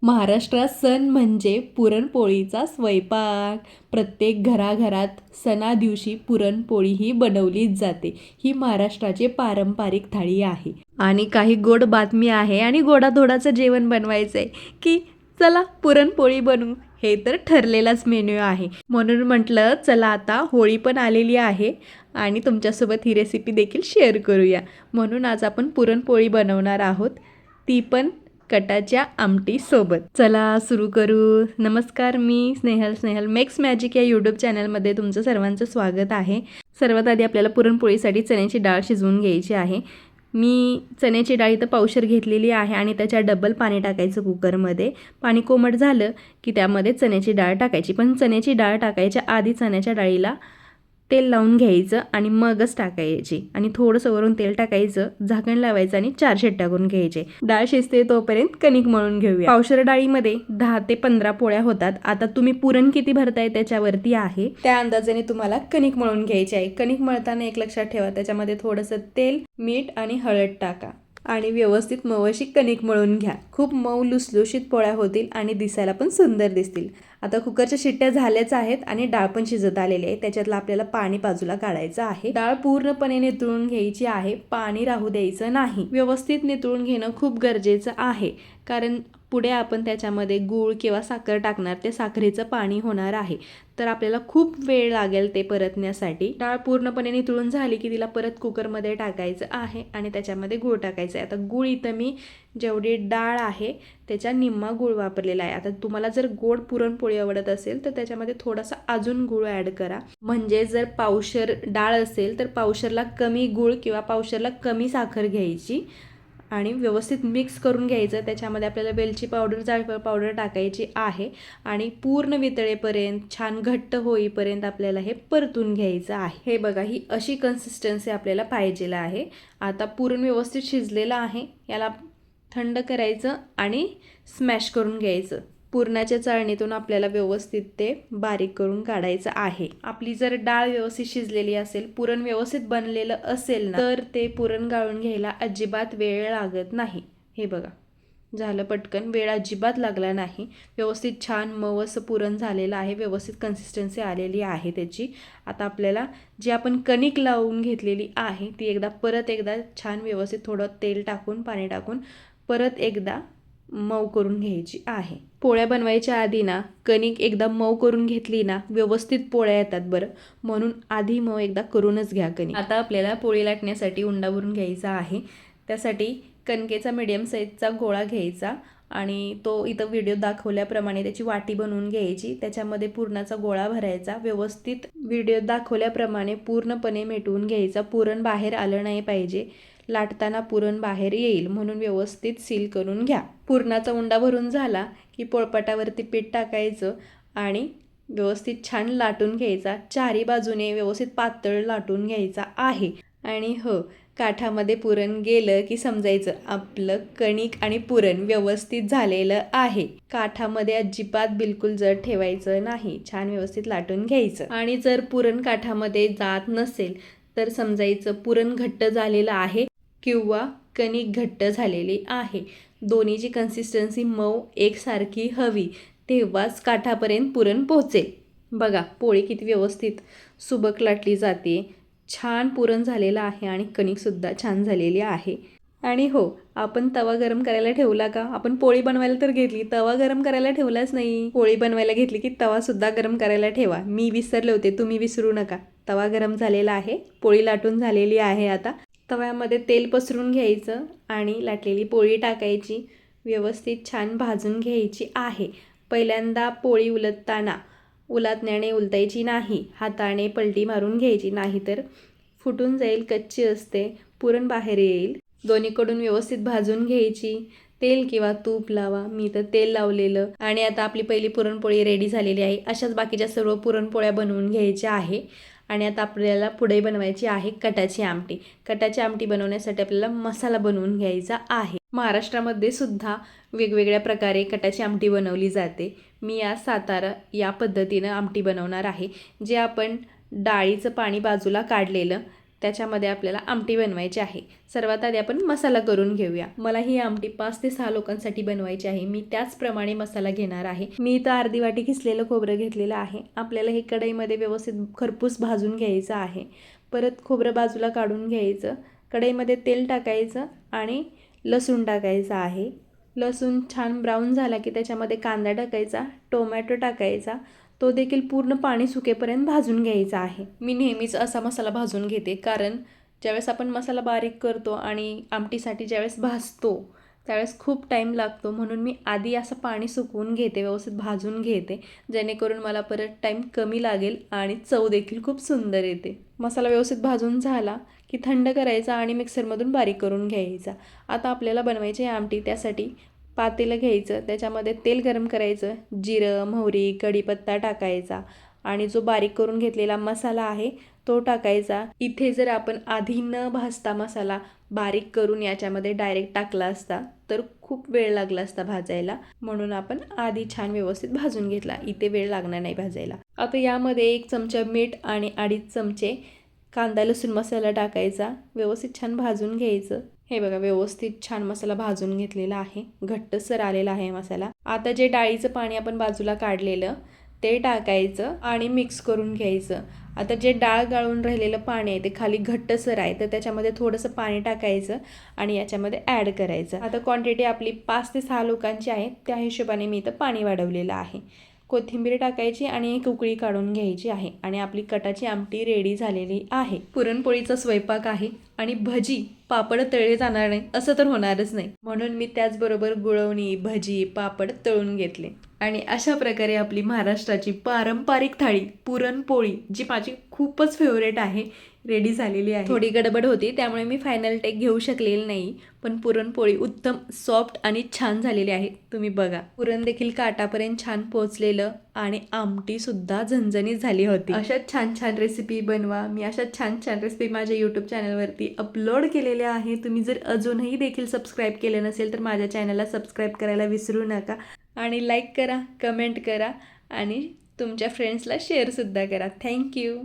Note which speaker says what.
Speaker 1: महाराष्ट्रात सण म्हणजे पुरणपोळीचा स्वयंपाक. प्रत्येक घराघरात सणा दिवशी पुरणपोळी ही बनवलीच जाते. ही महाराष्ट्राची पारंपरिक थाळी आहे. आणि काही गोड बातमी आहे आणि गोडाधोडाचं जेवण बनवायचं आहे की चला पुरणपोळी बनवू. हे तर ठरलेलाच मेन्यू आहे. म्हणून म्हटलं चला आता होळी पण आलेली आहे आणि तुमच्यासोबत ही रेसिपी देखील शेअर करूया. म्हणून आज आपण पुरणपोळी बनवणार आहोत, ती पण कटाच्या आमटी सोबत. चला सुरू करू. नमस्कार, मी स्नेहल मेक्स मॅजिक या यूट्यूब चॅनलमध्ये तुमचं सर्वांचं स्वागत आहे. सर्वात आधी आपल्याला पुरणपोळीसाठी चण्याची डाळ शिजवून घ्यायची आहे. मी चण्याची डाळ इथं पावशेर घेतलेली आहे आणि त्याच्या डबल पाणी टाकायचं कुकरमध्ये. पाणी कोमट झालं की त्यामध्ये चण्याची डाळ टाकायची. पण चण्याची डाळ टाकायच्या आधी चण्याच्या डाळीला तेल लावून घ्यायचं आणि मगच टाकायची आणि थोडंसं वरून तेल टाकायचं, झाकण लावायचं आणि 4 शिट्ट्या करून घ्यायचे. डाळ शिजते तोपर्यंत कणिक मळून घेऊया. पावशेर डाळीमध्ये 10 ते 15 पोळ्या होतात. आता तुम्ही पुरण किती भरताय त्याच्यावरती आहे, त्या अंदाजाने तुम्हाला कणिक मळून घ्यायची आहे. कणिक मळताना एक लक्षात ठेवा, त्याच्यामध्ये थोडंसं तेल, मीठ आणि हळद टाका आणि व्यवस्थित मऊ अशी कणिक मळून घ्या. खूप मऊ लुसलुशीत पोळ्या होतील आणि दिसायला पण सुंदर दिसतील. आता कुकरच्या शिट्ट्या झाल्याच आहेत आणि डाळ पण शिजत आलेली आहे. त्याच्यातलं आपल्याला पाणी बाजूला काढायचं आहे. डाळ पूर्णपणे नितळून घ्यायची आहे, पाणी राहू द्यायचं नाही. व्यवस्थित नितळून घेणं खूप गरजेचं आहे, कारण पुढे आपण त्याच्यामध्ये गूळ किंवा साखर टाकणार, ते साखरेचं पाणी होणार आहे, तर आपल्याला खूप वेळ लागेल ते परतण्यासाठी. डाळ पूर्णपणे नितळून झाली की तिला परत कुकरमध्ये टाकायचं आहे आणि त्याच्यामध्ये गूळ टाकायचं आहे. आता गूळ इथं मी जेवढी डाळ आहे त्याच्या निम्मा गूळ वापरलेला आहे. आता तुम्हाला जर गोड पुरणपोळी आवडत असेल तर त्याच्यामध्ये थोडासा अजून गूळ ॲड करा. म्हणजे जर पावशेर डाळ असेल तर पावशेरला कमी गूळ किंवा पावशेरला कमी साखर घ्यायची आणि व्यवस्थित मिक्स करून घ्यायचं. त्याच्यामध्ये आपल्याला वेलची पावडर, जायफळ पावडर टाकायची आहे आणि पूर्ण वितळेपर्यंत, छान घट्ट होईपर्यंत आपल्याला हे परतून घ्यायचं आहे. हे बघा, ही अशी कन्सिस्टन्सी आपल्याला पाहिजेला आहे. आता पुरण व्यवस्थित शिजलेलं आहे. याला थंड करायचं आणि स्मॅश करून घ्यायचं. पुरणाच्या चाळणीतून आपल्याला व्यवस्थित ते बारीक करून काढायचं आहे. आपली जर डाळ व्यवस्थित शिजलेली असेल, पुरण व्यवस्थित बनलेलं असेल ना, तर ते पुरण गाळून घ्यायला अजिबात वेळ लागत नाही. हे बघा, झालं पटकन, वेळ अजिबात लागला नाही. व्यवस्थित छान मऊ असं पुरण झालेलं आहे. व्यवस्थित कन्सिस्टन्सी आलेली आहे त्याची. आता आपल्याला जी आपण कणिक लावून घेतलेली आहे ती परत एकदा छान व्यवस्थित थोडं तेल टाकून, पाणी टाकून परत एकदा मऊ करून घ्यायची आहे. पोळ्या बनवायच्या आधी ना कणिक एकदा मऊ करून घेतली ना व्यवस्थित पोळ्या येतात बरं. म्हणून आधी मऊ एकदा करूनच घ्या कणिक. आता आपल्याला पोळी लाटण्यासाठी उंडा भरून घ्यायचा आहे. त्यासाठी कणकेचा मीडियम साईजचा गोळा घ्यायचा आणि तो इथं व्हिडिओ दाखवल्याप्रमाणे त्याची वाटी बनवून घ्यायची. त्याच्यामध्ये पुरणाचा गोळा भरायचा. व्यवस्थित व्हिडिओ दाखवल्याप्रमाणे पूर्णपणे मिटवून घ्यायचा. पुरण बाहेर आलं नाही पाहिजे. लाटताना पुरण बाहेर येईल म्हणून व्यवस्थित सील करून घ्या. पुरणाचा उंडा भरून झाला की पोळपाटावरती पीठ टाकायचं आणि व्यवस्थित छान लाटून घ्यायचा. चारी बाजूने व्यवस्थित पातळ लाटून घ्यायचा आहे. आणि हो, काठामध्ये पुरण गेलं की समजायचं आपलं कणिक आणि पुरण व्यवस्थित झालेलं आहे. काठामध्ये अजिबात बिलकुल जड ठेवायचं नाही. छान व्यवस्थित लाटून घ्यायचं. आणि जर पुरण काठामध्ये जात नसेल तर समजायचं पुरण घट्ट झालेलं आहे किंवा कणिक घट्ट झालेली आहे. दोन्हीची कन्सिस्टन्सी मऊ एकसारखी हवी, तेव्हाच काठापर्यंत पुरण पोहोचेल. बघा, पोळी किती व्यवस्थित सुबक लाटली जाते. छान पुरण झालेलं आहे आणि कणिकसुद्धा छान झालेली आहे. आणि हो, आपण तवा गरम करायला ठेवला का? आपण पोळी बनवायला तर घेतली, तवा गरम करायला ठेवलाच नाही. पोळी बनवायला घेतली की तवासुद्धा गरम करायला ठेवा. मी विसरले होते, तुम्ही विसरू नका. तवा गरम झालेला आहे, पोळी लाटून झालेली आहे. आता तव्यामध्ये तेल पसरून घ्यायचं आणि लाटलेली पोळी टाकायची. व्यवस्थित छान भाजून घ्यायची आहे. पहिल्यांदा पोळी उलटण्याने उलटायची नाही. हाताने पलटी मारून घ्यायची, नाहीतर फुटून जाईल, कच्ची असते, पुरण बाहेर येईल. दोन्हीकडून व्यवस्थित भाजून घ्यायची. तेल किंवा तूप लावा, मी तर तेल लावलेलं. आणि आता आपली पहिली पुरणपोळी रेडी झालेली आहे. अशाच बाकीच्या सर्व पुरणपोळ्या बनवून घ्यायच्या आहे. आणि आता आपल्याला पुढे बनवायची आहे कटाची आमटी. कटाची आमटी बनवण्यासाठी आपल्याला मसाला बनवून घ्यायचा आहे. महाराष्ट्रामध्ये सुद्धा वेगवेगळ्या प्रकारे कटाची आमटी बनवली जाते. मी आज सातारा या पद्धतीनं आमटी बनवणार आहे. जे आपण डाळीचं पाणी बाजूला काढलेलं त्याच्यामध्ये आपल्याला आमटी बनवायची आहे. सर्वात आधी आपण मसाला करून घेऊया. मला ही आमटी 5 ते 6 लोकांसाठी बनवायची आहे. मी त्याचप्रमाणे मसाला घेणार आहे. मी इथं अर्धी वाटी किसलेलं खोबरं घेतलेलं आहे. आपल्याला हे कढईमध्ये व्यवस्थित खरपूस भाजून घ्यायचं आहे. परत खोबरं बाजूला काढून घ्यायचं. कढईमध्ये तेल टाकायचं आणि लसूण टाकायचं आहे. लसूण छान ब्राऊन झाला की त्याच्यामध्ये कांदा टाकायचा, टोमॅटो टाकायचा, तो देखील पूर्ण पाणी सुकेपर्यंत भाजून घ्यायचा आहे. मी नेहमीच असा मसाला भाजून घेते, कारण ज्यावेळेस आपण मसाला बारीक करतो आणि आमटीसाठी ज्यावेळेस भाजतो त्यावेळेस खूप टाईम लागतो, म्हणून मी आधी असं पाणी सुकवून घेते, व्यवस्थित भाजून घेते, जेणेकरून मला परत टाईम कमी लागेल आणि चव देखील खूप सुंदर येते. मसाला व्यवस्थित भाजून झाला की थंड करायचा आणि मिक्सरमधून बारीक करून घ्यायचा. आता आपल्याला बनवायची आहे आमटी. त्यासाठी पातेलं घ्यायचं, त्याच्यामध्ये तेल गरम करायचं, जिरं, मोहरी, कढीपत्ता टाकायचा आणि जो बारीक करून घेतलेला मसाला आहे तो टाकायचा. इथे जर आपण आधी न भाजता मसाला बारीक करून याच्यामध्ये डायरेक्ट टाकला असता तर खूप वेळ लागला असता भाजायला, म्हणून आपण आधी छान व्यवस्थित भाजून घेतला. इथे वेळ लागणार नाही भाजायला. आता यामध्ये 1 चमचा मीठ आणि 2.5 चमचे कांदा लसूण मसाला टाकायचा, व्यवस्थित छान भाजून घ्यायचं. हे बघा, व्यवस्थित छान मसाला भाजून घेतलेला आहे, घट्टसर आलेला आहे मसाला. आता जे डाळीचं पाणी आपण बाजूला काढलेलं ते टाकायचं आणि मिक्स करून घ्यायचं. आता जे डाळ गाळून राहिलेलं पाणी आहे ते खाली घट्टसर आहे, तर त्याच्यामध्ये थोडंसं पाणी टाकायचं आणि याच्यामध्ये ॲड करायचं. आता क्वांटिटी आपली 5 ते 6 लोकांची आहे, त्या हिशोबाने मी इथं पाणी वाढवलेलं आहे. कोथिंबीर टाकायची आणि एक उकळी काढून घ्यायची आहे आणि आपली कटाची आमटी रेडी झालेली आहे. पुरणपोळीचा स्वयंपाक आहे आणि भजी पापड तळले जाणार नाही असं तर होणारच नाही, म्हणून मी त्याचबरोबर गुळवणी, भजी, पापड तळून घेतले. आणि अशा प्रकारे आपली महाराष्ट्राची पारंपरिक थाळी पुरणपोळी, जी माझी खूपच फेवरेट आहे, रेडी झालेली आहे. थोडी गडबड होती त्यामुळे मी फायनल टेक घेऊ शकलेली नाही, पण पुरणपोळी उत्तम सॉफ्ट आणि छान झालेली आहे. तुम्ही बघा, पुरण देखील काटापर्यंत छान पोचलेलं आणि आमटी सुद्धा झणझणीत झाली होती. अशाच छान छान रेसिपी बनवा. मी अशाच छान छान रेसिपी माझ्या यूट्यूब चॅनलवरती अपलोड केलेल्या आहे. तुम्ही जर अजूनही देखील सबस्क्राईब केलं नसेल तर माझ्या चॅनलला सबस्क्राईब करायला विसरू नका आणि लाईक करा, कमेंट करा आणि तुमच्या फ्रेंड्सला शेअरसुद्धा करा. थँक्यू.